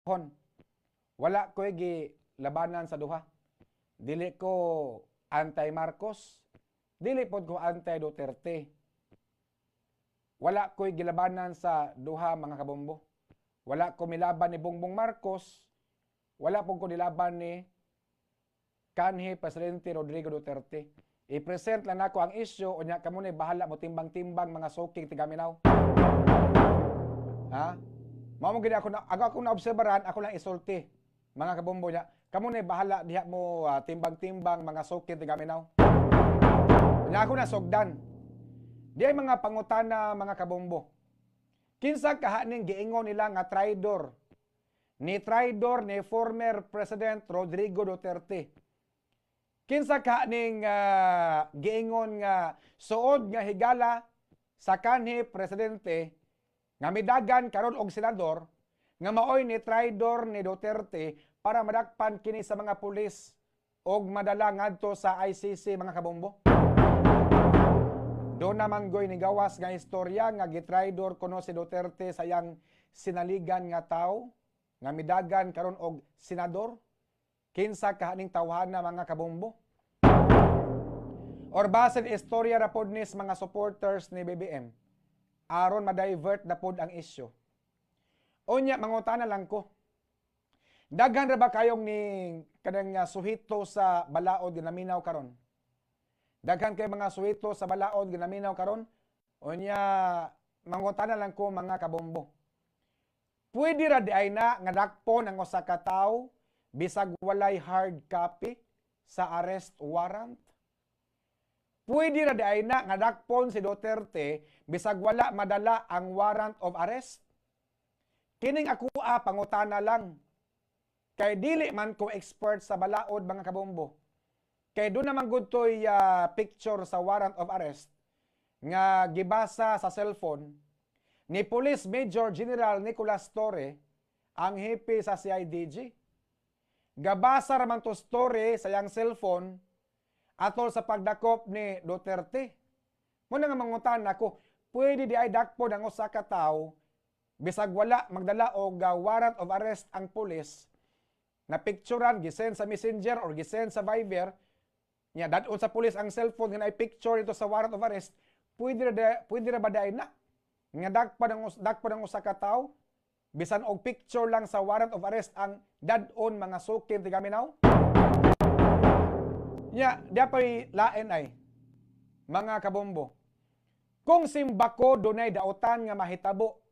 Hon, wala ko gi labanan sa duha. Dili ko anti-Marcos, dili pod ko anti-Duterte. Wala ko gilabanan sa duha mga kabombo. Wala ko milaban ni Bongbong Marcos, wala po ko nilaban ni kanhi Presidente Rodrigo Duterte. I-present lang nako ang issue unya kamo ni bahala mo timbang-timbang mga soking tigaminaw. Ha? Mao mo gid ako na obserbaran, ako lang isulti. Mga kabombo niya, kamo ni bahala diha mo timbang-timbang mga soking tigaminaw. Unya ako na sugdan. Di ay mga pangutana mga kabombo. Kinsa kahaning giingon nila nga traidor ni former President Rodrigo Duterte. Kinsa kahaning giingon nga suod nga higala sa kanhi presidente nga midagan karon og senador nga maoy ni traidor ni Duterte para madakpan kini sa mga pulis og madala ngadto sa ICC mga kabombo. Doon naman goy ni gawas nga istorya nga gitraidor kuno si Duterte sayang sinaligan nga tao nga midagan karon og senador. Kinsa kahaning tawhana mga kabombo? Or basin istorya ra pod nis mga supporters ni BBM aron ma-divert na pod ang issue. Unya mangutana lang ko. Daghan ra ba kayong ni kanang suhito sa balaod ginaminaw karon? Daghan kay mga suhito sa balaod ginaminaw karon? Unya mangutana lang ko mga kabombo. Pwede ra di ay na nga dakpon ang usa ka tawo bisag walay hard copy sa arrest warrant? Pwede ra di ay na nga dakpon si Duterte bisag wala madala ang warrant of arrest? Kining ako pangutana lang. Kay dili man ko expert sa balaod mga kabombo. Kay doon naman gud toy picture sa warrant of arrest nga gibasa sa cellphone ni Police Major General Nicolas Torre, ang hepe sa CIDG. Gabasa raman to story sa yang cellphone atol sa pagdakop ni Duterte. Muna nga mangutan ako, pwede di ay dakpon ang usa ka tawo bisag wala magdala og warrant of arrest ang pulis na picturean gisend sa Messenger or gisend sa Viber nya dadon sa pulis ang cellphone nga ay picture ito sa warrant of arrest, pwede ra ba day na nga dakpon ang usa ka tawo bisan og picture lang sa warrant of arrest ang dadon mga sukin tigaminaw? Nya diapay lain ay mga kabombo. Kung simbako dunay dautan nga mahitabo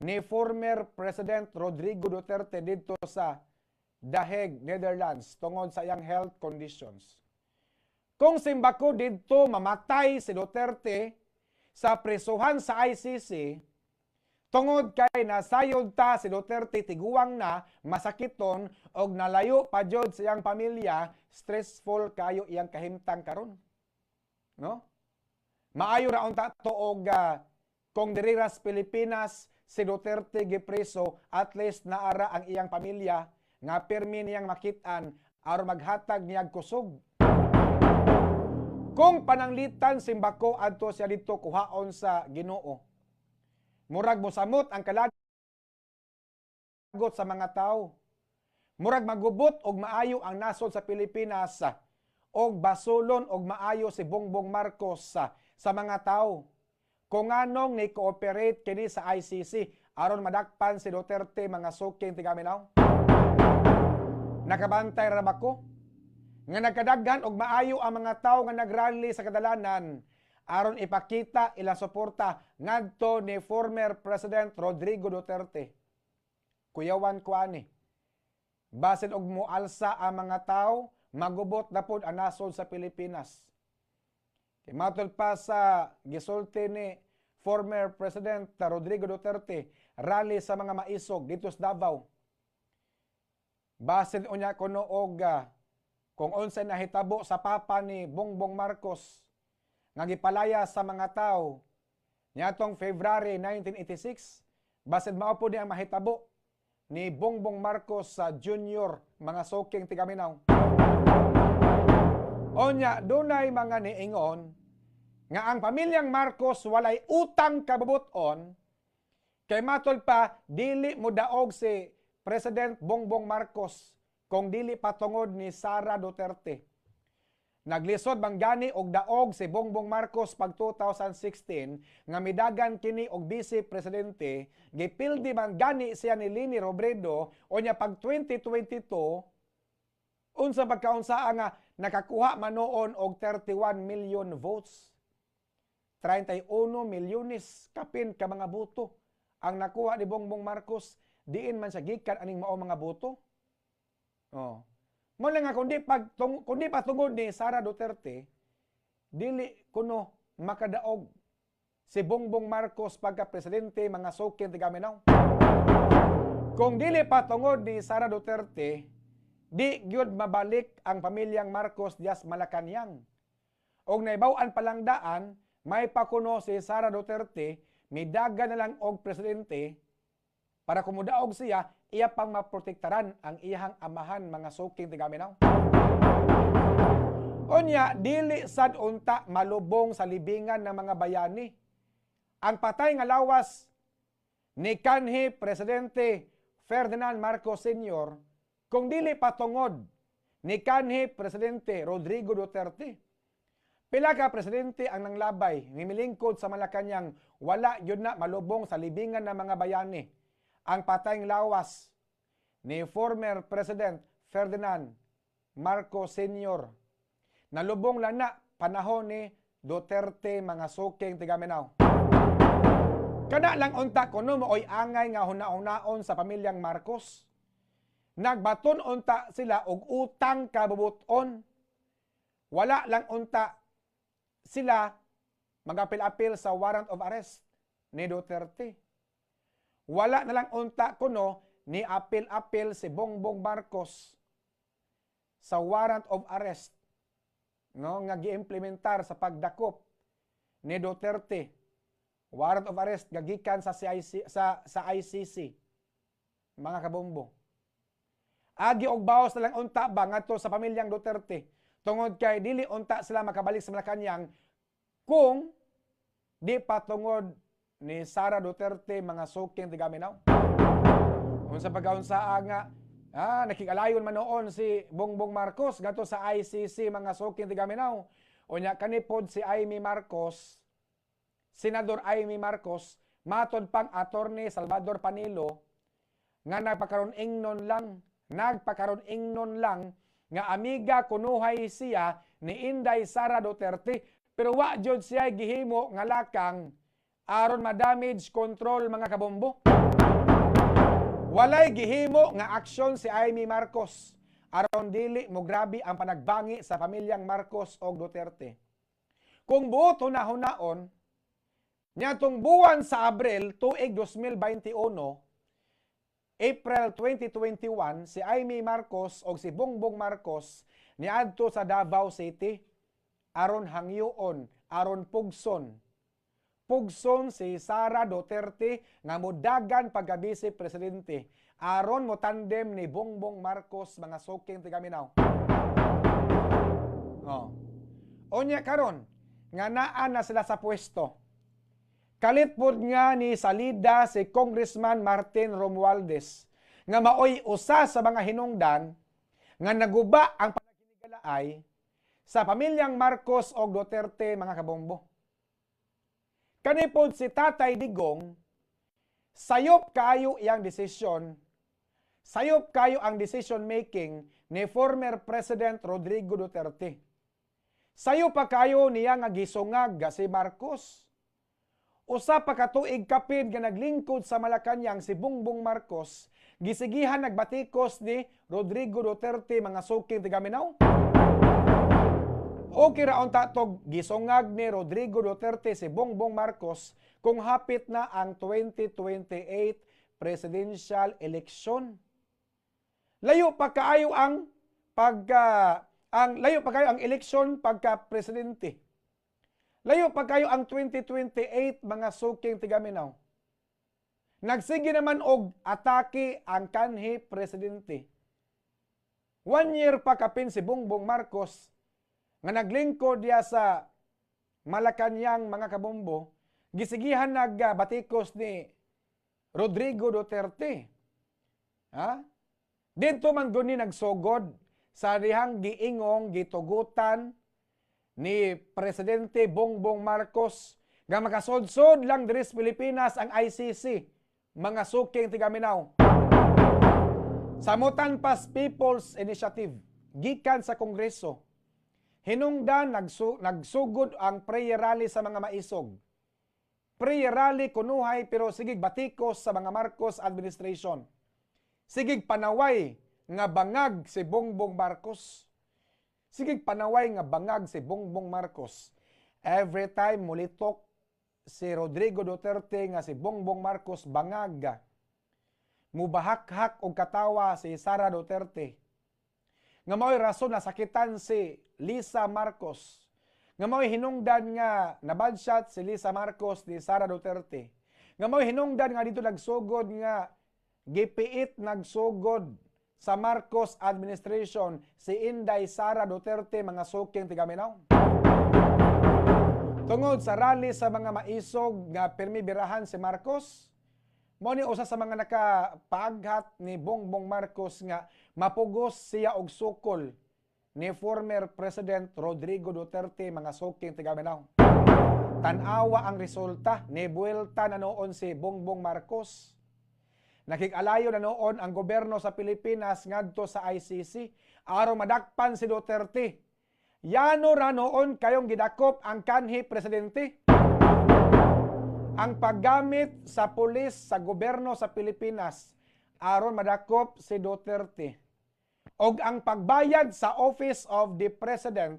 ni former President Rodrigo Duterte didto sa The Hague, Netherlands tungod sa iyang health conditions. Kung simbako didto mamatay si Duterte sa prisuhan sa ICC tungod kay nasayod ta si Duterte tiguang na masakiton og nalayo pa jud sa iyang pamilya, stressful kayo iyang kahimtang karon. No? Maayo ra unta to og kung diri ra sa Pilipinas si Duterte gipreso, at least naara ang iyang pamilya nga pirmi niyang makit-an aron maghatag niyag kusog. Kung pananglitan simbako adto siya dito kuhaon sa Ginoo, murag mosamot ang kalagot sa mga tao. Murag magubot og maayo ang nasod sa Pilipinas og basulon og maayo si Bongbong Marcos sa mga tao. Kung anong ni cooperate kini sa ICC aron madakpan si Duterte mga suking tigaminaw. Nakabantay ra ba ko nga nagkadaghan og maayo ang mga tawo nga nagrally sa kadalanan aron ipakita ilang suporta ngadto ni former President Rodrigo Duterte. Kuyawan ko ani. Basin og mualsa ang mga tawo, magubot na pod ang nasod sa Pilipinas. Kay matol pa sa gisulti ni former President Rodrigo Duterte, rally sa mga maisog dito sa Davao. Basin unya kuno og kung unsay nahitabo sa papa ni Bongbong Marcos nga gipalaya sa mga tawo niadtong February 1986, basin mao po ang mahitabo ni Bongbong Marcos sa Junior mga suking tigaminaw. Onya dunay mga niingon nga ang pamilyang Marcos walay utang kabubuton kay matol pa dili mo daog si President Bongbong Marcos kung dili patungod ni Sara Duterte. Naglisod manggani og daog si Bongbong Marcos pag 2016 nga midagan kini og vice presidente, gipildi manggani siya ni Leni Robredo o nya pag 2022 unsa pagkaunsaa nga nakakuha manoon og 31 million votes. 31 milyones kapin ka mga boto ang nakuha ni Bongbong Marcos, diin man siya gikan aning mao mga boto. Oh. Mo lang nga kundi patungod ni Sara Duterte, dili kuno makadaog si Bongbong Marcos pagka presidente mga sukin tigaminaw. Kung dili patungod ni Sara Duterte, di gyud mabalik ang pamilyang Marcos dias Malacañang. Og naibaw-an palang daan, may pakuno si Sara Duterte, midaga na lang og presidente para kumudaog siya, iya pang maprotektaran ang iyang amahan mga suking tigaminaw. Unya, dili sad unta malubong sa libingan ng mga bayani. Ang patay nga lawas ni kanhi Presidente Ferdinand Marcos Sr. kung dili patungod ni kanhi Presidente Rodrigo Duterte. Pila ka presidente ang nanglabay, nimilingkod sa Malacañang, wala yun na malubong sa libingan ng mga bayani. Ang patayng lawas ni former President Ferdinand Marcos Sr. Nalubong lana panahon ni Duterte mga suking tigaminaw. Kada lang unta kuno mooy angay nga hunaon sa pamilyang Marcos. Nagbaton unta sila og utang kabubuton. Wala lang unta sila magapil-apil sa warrant of arrest ni Duterte. Wala na lang unta kuno ni apil-apil si Bongbong Marcos sa warrant of arrest nga giimplementar sa pagdakop ni Duterte. Warrant of arrest gagikan sa ICC. Mga kabombo. Agi og bawas na lang unta ba ngadto sa pamilyang Duterte tungod kay dili unta sila makabalik sa Malacañang kung di patungod ni Sara Duterte mga suking tigaminaw. Unsa pagkaunsaa nga nakikalayon man noon si Bongbong Marcos gato sa ICC mga suking tigaminaw. Unya kanipod si Amy Marcos, Senador Amy Marcos, matod pang Attorney Salvador Panilo nga nagpakaron ingnon lang nga amiga kunuhay siya ni Inday Sara Duterte pero wa jud siya gihimo nga lakang aron ma-damage control mga kabombo. Walay gihimo nga aksyon si Amy Marcos aron dili mo grabe ang panagbangi sa pamilyang Marcos o Duterte. Kung buot hunaon niadtong buwan sa Abril tuig 2021, April 2021, si Amy Marcos o si Bongbong Marcos niadto sa Davao City aron hangyoon, aron pugson si Sara Duterte nga modagan pagka-vice presidente aron mo tandem ni Bongbong Marcos mga suking tigaminaw. Unya karon nga naa na sila sa pwesto. Kalit pod nga ni salida si Congressman Martin Romualdez nga maoy usa sa mga hinungdan nga naguba ang panaginigalaay sa pamilyang Marcos o Duterte mga kabombo. Kanipod si Tatay Digong, sayop kayo iyang desisyon, sayop kayo ang decision making ni former President Rodrigo Duterte. Sayop pa kayo niya nga gisungag si Marcos. Usa pa katuig kapin nga naglingkod sa Malacañang si Bongbong Marcos, gisigihan nagbatikos ni Rodrigo Duterte mga suking tigaminaw. O kiraon tatog gisungag ni Rodrigo Duterte si Bongbong Marcos kung hapit na ang 2028 presidential election. Layo pa kaayo ang eleksyon pagka presidente. Layo pa kayo ang 2028 mga suking tigaminaw. Nagsige naman og atake ang kanhi presidente. 1 year pa kapin si Bongbong Marcos nga naglingkod diya sa Malacañang mga kabombo, gisigihan nagbatikos ni Rodrigo Duterte. Ha? Dito man guni nagsugod sa dihang giingong gitugutan ni Presidente Bongbong Marcos nga makasodsod lang diri sa Pilipinas ang ICC, mga suking tigaminaw. Samutan pas People's Initiative gikan sa Kongreso. Hinungdan nagsugod ang prayer rally sa mga maisog. Prayer rally kunuhay pero sigig batikos sa mga Marcos administration. Sigig panaway nga bangag si Bongbong Marcos. Sigig panaway nga bangag si Bongbong Marcos. Every time mulitok si Rodrigo Duterte nga si Bongbong Marcos bangag. Mubahak-hak og katawa si Sara Duterte. Nga mao'y rason na sakitan si Lisa Marcos. Nga mao'y hinungdan nga nabadshot si Lisa Marcos ni Sara Duterte. Nga mao'y hinungdan nga dito nagsugod nga gipiit nagsugod sa Marcos administration si Inday Sara Duterte, mga suking tigaminaw. Tungod sa rally sa mga maisog nga pirmi birahan si Marcos, mo ni usa sa mga nakapaaghat ni Bongbong Marcos nga mapugos siya og sukol ni former President Rodrigo Duterte, mga suking tigaminaw. Tanawa ang resulta, ni buwelta na noon si Bongbong Marcos. Nakikalayo na noon ang gobyerno sa Pilipinas ngadto sa ICC aron madakpan si Duterte. Yano ra noon kayong gidakop ang kanhi presidente. Ang paggamit sa pulis sa gobyerno sa Pilipinas aron madakop si Duterte. Og ang pagbayad sa Office of the President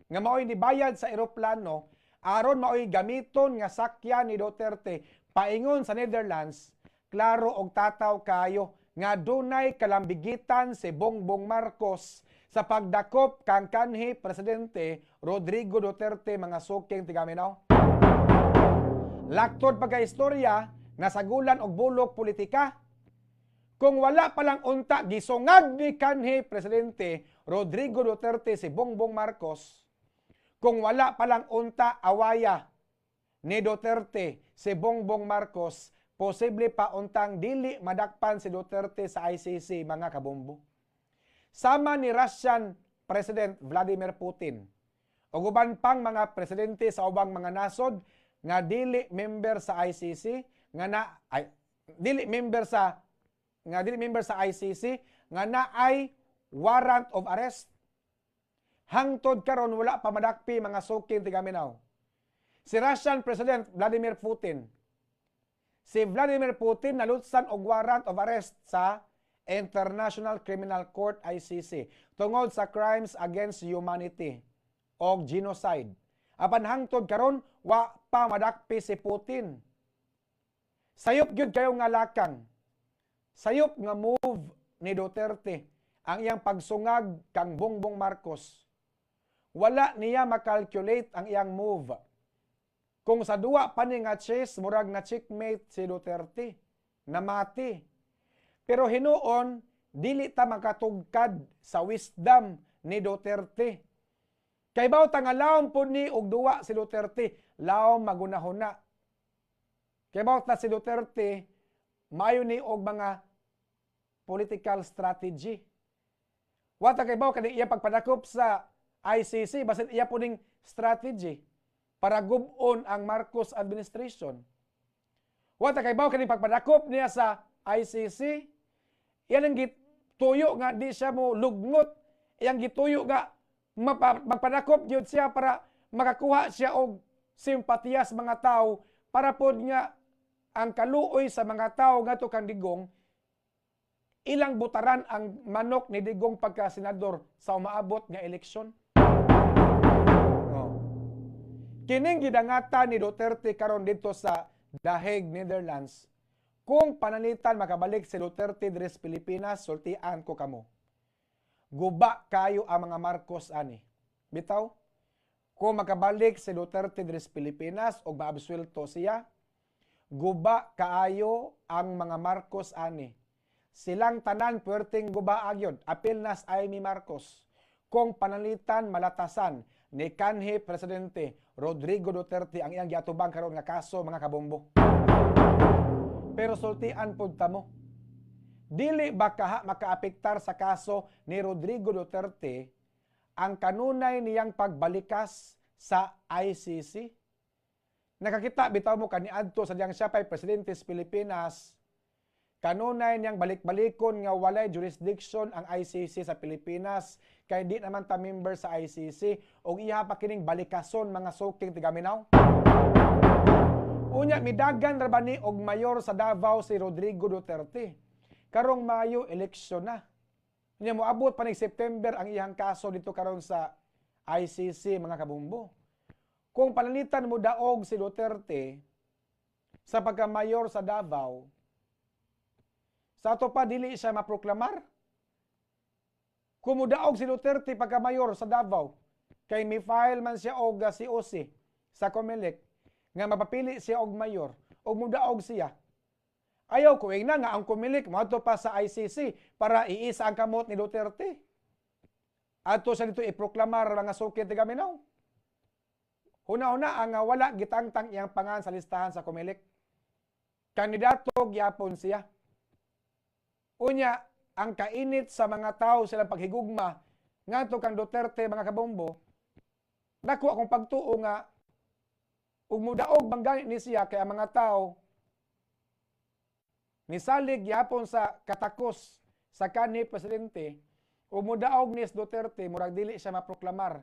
nga mao'y nibayad sa eroplano aron mao'y gamiton nga sakyan ni Duterte paingon sa Netherlands, klaro og tataw kayo nga dunay kalambigitan si Bongbong Marcos sa pagdakop kang kanhi presidente Rodrigo Duterte, mga suking tigaminaw. Laktod pagkaistorya, nasagulan og bulok politika. Kung wala palang unta gisungag ni kanhi presidente Rodrigo Duterte si Bongbong Marcos, kung wala palang unta awaya ni Duterte si Bongbong Marcos, posible pa untang dili madakpan si Duterte sa ICC, mga kabombo. Sama ni Russian President Vladimir Putin ug uban pang mga presidente sa ubang mga nasod nga dili member sa ICC dili member sa ICC nga naay warrant of arrest. Hangtod karon wala pa madakpi, mga suking tigaminaw. Si Russian President Vladimir Putin, nalutsan og warrant of arrest sa International Criminal Court ICC tungod sa crimes against humanity o genocide. Apan hangtod karon wa pa madakpi si Putin. Sayop gyud kayo nga lakang. Sayop nga move ni Duterte ang iyang pagsungag kang Bongbong Marcos. Wala niya makalculate ang iyang move. Kung sa duwa pa ni nga chess, murag na checkmate si Duterte, namati. Pero hinuon, dili ta makatugkad sa wisdom ni Duterte. Kay baw tangalawon po ni og duwa si Duterte, lawom magunahuna. Kay baw ta si Duterte, maayo ni og mga political strategy. Wata kay baw kani iya pagpadakop sa ICC, basit iya po ning strategy para gubon ang Marcos administration. Wata kay baw kani pagpadakop niya sa ICC, yan ang gituyo nga di siya mo lugnot, yang gituyo nga magpadakop gyud siya para makakuha siya og simpatiyas mga tao para pod nga ang kaluoy sa mga tao ngadto kang Digong ilang butaran ang manok ni Digong pagka senador sa umaabot nga eleksyon. Kining gidangata ni Duterte karon dito sa The Hague, Netherlands. Kung panalitan makabalik si Duterte diri sa Pilipinas, sultian ko kamo. Guba kayo ang mga Marcos ani. Bitaw, kung makabalik si Duterte diri sa Pilipinas o maabsuelto siya, guba kaayo ang mga Marcos ani. Silang tanan puwerteng guba agyon, apil nas Amy Marcos. Kung panalitan malatasan ni kanhi presidente Rodrigo Duterte ang iyang giatubang karon nga kaso, mga kabombo. Pero sultian pud ta mo. dili ba makaapektar sa kaso ni Rodrigo Duterte ang kanunay niyang pagbalikas sa ICC? Nakakita bitaw mo kaniadto sa diyang siya pa'y presidente sa Pilipinas, kanunay niyang balik-balikon nga walay jurisdiction ang ICC sa Pilipinas kay di naman ta member sa ICC o iya pa kining balikason mga suking tigaminaw. Unya midagan ra ba ni og mayor sa Davao si Rodrigo Duterte. Karong Mayo eleksyon na. Unya moabot pa ni September ang iyang kaso dito karon sa ICC mga kabumbo. Kung palalitan mo daog si Duterte sa pagka-mayor sa Davao, sa ato pa dili siya maproklamar. Kung mudaog si Duterte pagka-mayor sa Davao, kay mi file man siya og COC sa COMELEC nga mapapili siya og mayor og mudaog siya. Ayaw ko na nga ang COMELEC moadto pa sa ICC para iisa ang kamot ni Duterte. Adto sa dito iproklamar mga suki tigaminaw. Huna-huna ang wala gitangtang iyang pangan sa listahan sa COMELEC. Kandidato gyapon siya. Unya, ang kainit sa mga tao silang paghigugma ngadto kang Duterte mga kabombo, dako akong pagtuo nga ug mudaog bangganit ni siya kay ang mga tao nisalig gyapon sa katakos sa kanhi presidente ug mudaog ni Duterte murag dili siya maproklamar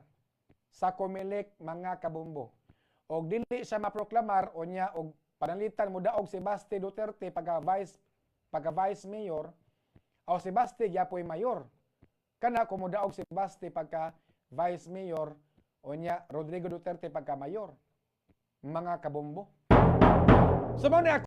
sa COMELEC mga kabombo. Og dili siya maproklamar unya og panalitan mudaog si Basti Duterte pagka vice mayor o si Basti gyapoy mayor. Kana kung mudaog si Basti pagka vice mayor unya Rodrigo Duterte pagka mayor. Mga kabombo. So,